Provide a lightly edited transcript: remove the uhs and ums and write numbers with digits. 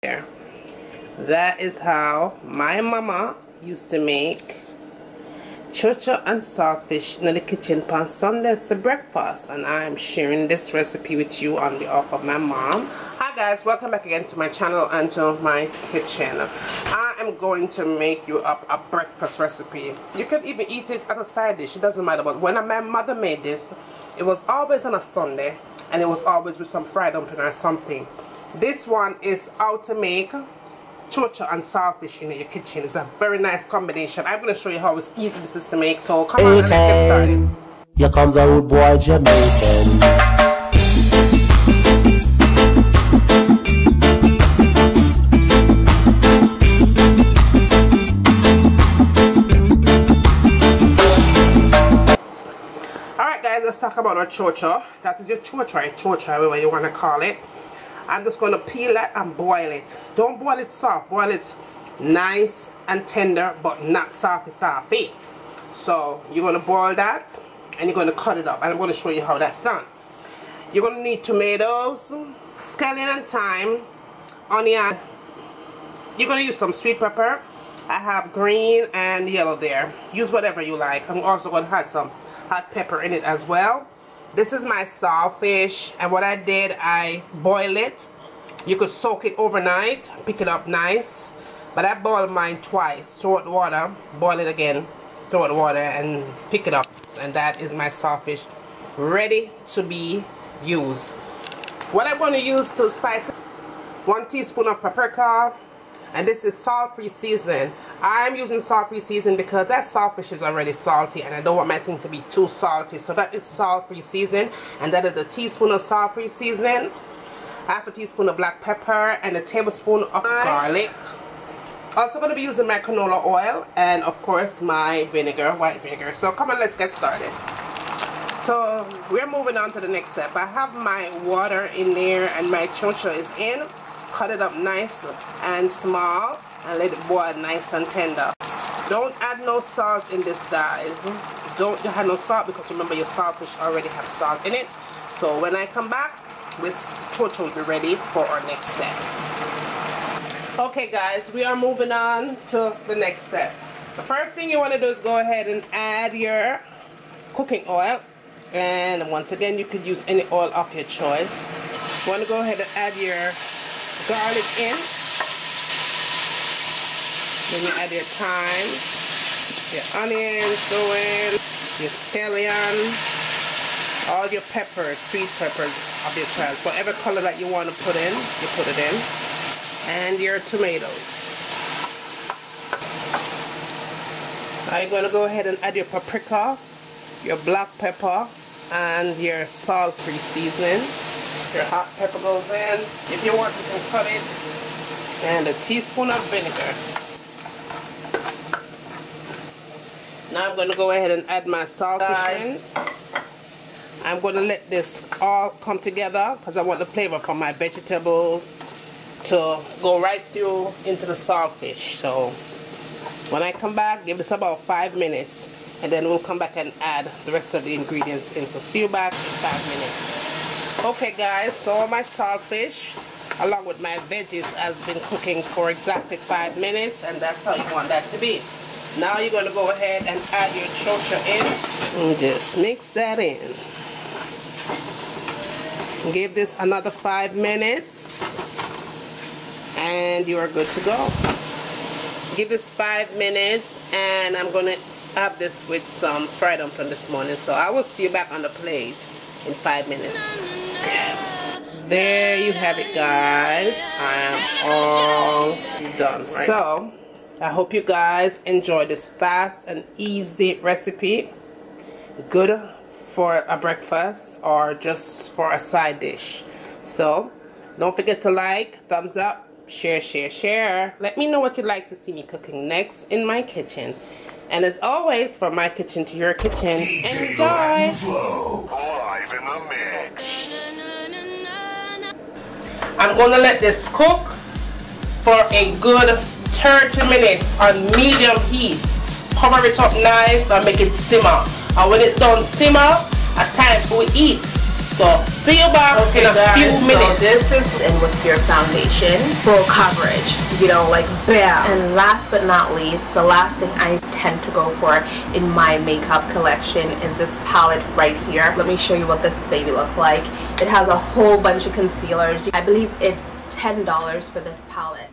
there. That is how my mama used to make chocho and saltfish in the kitchen on Sundays for breakfast, and I am sharing this recipe with you on behalf of my mom. Hi guys, welcome back again to my channel and to my kitchen. I am going to make you up a breakfast recipe. You could even eat it as a side dish, it doesn't matter, but when my mother made this, it was always on a Sunday and it was always with some fried dumpling or something. This one is how to make chocho and saltfish in your kitchen. It's a very nice combination. I'm going to show you how easy this is to make. So come on, let's get started. Here comes the rude boy Jamaican. Alright guys, let's talk about our chocho. That is your chocho, whatever you want to call it. I'm just going to peel it and boil it. Don't boil it soft, boil it nice and tender, but not softy. So you're going to boil that and you're going to cut it up, and I'm going to show you how that's done. You're going to need tomatoes, scallion and thyme, onion. You're going to use some sweet pepper. I have green and yellow there. Use whatever you like. I'm also going to add some hot pepper in it as well. This is my saltfish, and what I did, I boiled it. You could soak it overnight, pick it up nice, but I boiled mine twice. Throw it water, boil it again, throw it water, and pick it up. And that is my saltfish ready to be used. What I'm going to use to spice it, 1 teaspoon of paprika, and this is salt-free seasoning. I'm using salt-free seasoning because that saltfish is already salty and I don't want my thing to be too salty. So that is salt-free seasoning, and that is a teaspoon of salt-free seasoning, half a teaspoon of black pepper, and a tablespoon of garlic. Also going to be using my canola oil and of course my vinegar, white vinegar. So come on, let's get started. So we're moving on to the next step. I have my water in there and my chocho is in. Cut it up nice and small and let it boil nice and tender. Don't add no salt in this, guys. Don't add no salt because remember your saltfish already have salt in it. So when I come back, this chocho will be ready for our next step. Okay guys, we are moving on to the next step. The first thing you want to do is go ahead and add your cooking oil. And once again, you could use any oil of your choice. You want to go ahead and add your garlic in, then you add your thyme, your onions, your scallion, all your peppers, sweet peppers of your choice, whatever color that you want to put in, you put it in, and your tomatoes. Now you're going to go ahead and add your paprika, your black pepper, and your salt-free seasoning. Your hot pepper goes in. If you want, you can cut it. And a teaspoon of vinegar. Now I'm going to go ahead and add my saltfish in. I'm going to let this all come together because I want the flavor from my vegetables to go right through into the saltfish. So when I come back, give this about 5 minutes, and then we'll come back and add the rest of the ingredients in. So see you back in 5 minutes. Okay guys, so my saltfish along with my veggies has been cooking for exactly 5 minutes, and that's how you want that to be. Now you're going to go ahead and add your chocho in and just mix that in. Give this another 5 minutes and you are good to go. Give this 5 minutes, and I'm going to have this with some fried dumpling this morning. So I will see you back on the plate in 5 minutes. There you have it, guys. I am all done. Right? So I hope you guys enjoy this fast and easy recipe. Good for a breakfast or just for a side dish. So don't forget to like, thumbs up, share. Let me know what you'd like to see me cooking next in my kitchen. And as always, from my kitchen to your kitchen, enjoy! Live in the mix. I'm going to let this cook for a good 30 minutes on medium heat. Cover it up nice and make it simmer. And when it's done simmer, it's time to eat. So see you back in a few minutes. So this is in with your foundation, full coverage, you know, like bam. And last but not least, the last thing I tend to go for in my makeup collection is this palette right here. Let me show you what this baby looks like. It has a whole bunch of concealers. I believe it's $10 for this palette.